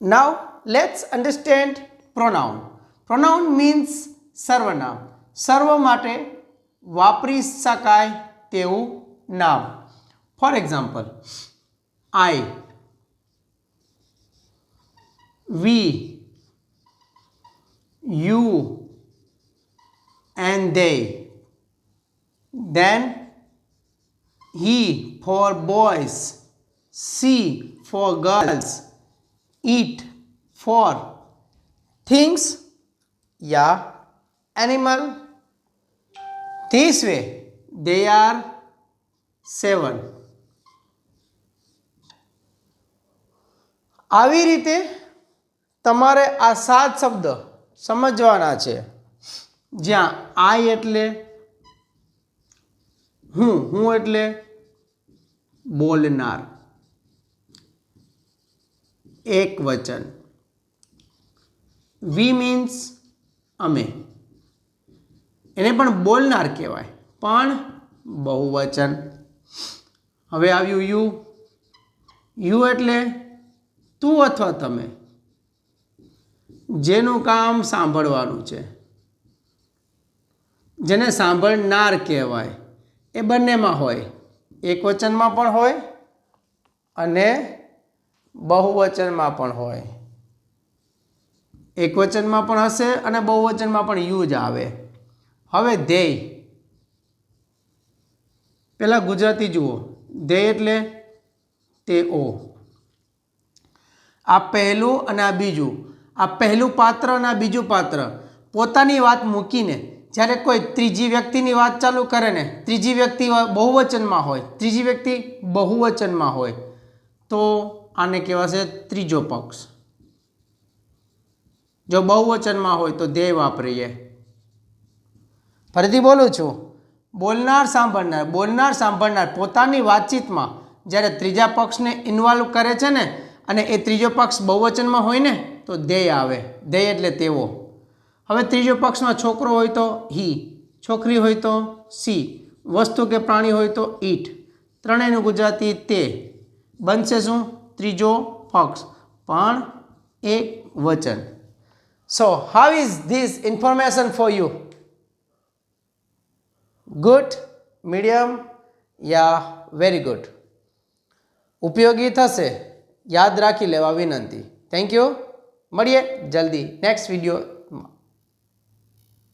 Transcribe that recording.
Now let's understand pronoun. Pronoun means સર્વનામ. સર્વ માટે વાપરી શકાય તેવું નામ. For example, I, we, you and they. Then he for boys, she for girls, it for things, yeah, animal. This way they are 7. આવી રીતે તમારે આ 7 શબ્દ સમજવાના છે. જ્યાં આઈ એટલે હું એટલે બોલનાર, એક વચન. વી મીન્સ અમે, એને પણ બોલનાર કહેવાય પણ બહુવચન. હવે આવ્યું યુ. યુ એટલે તું અથવા તમે, જેનું કામ સાંભળવાનું છે, જેને સાંભળનાર કહેવાય. એ બંનેમાં હોય, એક વચનમાં પણ હોય અને બહુવચનમાં પણ હોય. એક વચનમાં પણ હશે અને બહુવચનમાં પણ યુ જ આવે. હવે ધ્યેય, પહેલાં ગુજરાતી જુઓ. ધ્યેય એટલે તેઓ. આ પહેલું અને આ બીજું. આ પહેલું પાત્ર અને આ બીજું પાત્ર પોતાની વાત મૂકીને જ્યારે કોઈ ત્રીજી વ્યક્તિની વાત ચાલુ કરે ને, ત્રીજી વ્યક્તિ બહુવચનમાં હોય, ત્રીજી વ્યક્તિ બહુવચનમાં હોય, તો આને કહેવાશે ત્રીજો પક્ષ. જો બહુવચનમાં હોય તો ધ્યેય વાપરીએ. ફરીથી બોલું છું. બોલનાર સાંભળનાર, બોલનાર સાંભળનાર પોતાની વાતચીતમાં જ્યારે ત્રીજા પક્ષને ઇન્વોલ્વ કરે છે ને, અને એ ત્રીજો પક્ષ બહુવચનમાં હોય ને, તો ધ્યેય આવે. ધ્યેય એટલે તેઓ. હવે ત્રીજો પક્ષમાં છોકરો હોય તો હી, છોકરી હોય તો સી, વસ્તુ કે પ્રાણી હોય તો ઈટ. ત્રણેયનું ગુજરાતી તે. બનશે શું? ત્રીજો પક્ષ પણ એક વચન. So how is this information for you? Good, medium yeah very good? ઉપયોગી થશે, યાદ રાખી લેવા વિનંતી. Thank you. મળીએ જલ્દી નેક્સ્ટ વિડીયો